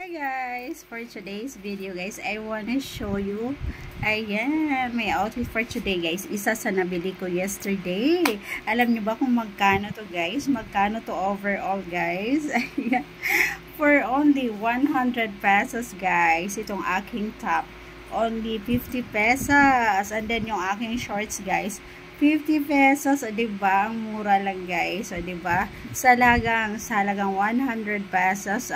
Hi guys, for today's video guys, I wanna show you, ayan, may outfit for today guys. Isa sa nabili ko yesterday. Alam niyo ba kung magkano to guys? Magkano to overall guys? Ayan. For only 100 pesos guys, itong aking top. Only 50 pesos. And then yung aking shorts guys, 50 pesos. O diba? Ang mura lang guys. O diba? Salagang 100 pesos.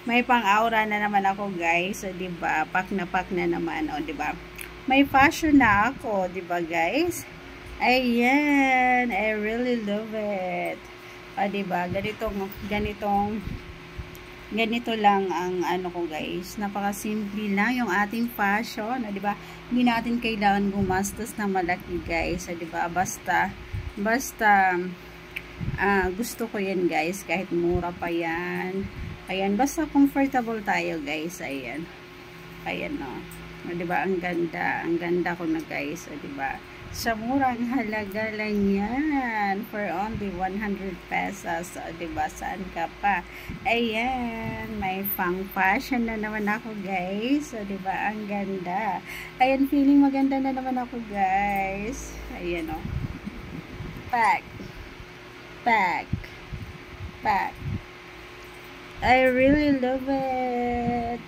May pang-aura na naman ako, guys. So, 'di ba? Pak na naman, oh, 'di ba? May fashion na ako, 'di ba, guys? Ayan, I really love it. Ah, 'di ba? Ganito lang ang ano ko, guys. Napakasimple lang yung ating fashion, oh, 'di ba? Hindi natin kailangan gumastos na malaki, guys. So, 'di ba? Basta gusto ko 'yan, guys, kahit mura pa 'yan. Ayan, basta comfortable tayo guys. Ayan. Ayan o. O diba, ang ganda ko na guys. O diba, sa murang halaga lang yan. For only 100 pesos. O diba, saan ka pa? Ayan, may pang fashion na naman ako guys. O diba, ang ganda. Ayan, feeling maganda na naman ako guys. Ayan o. Pack. I really love it.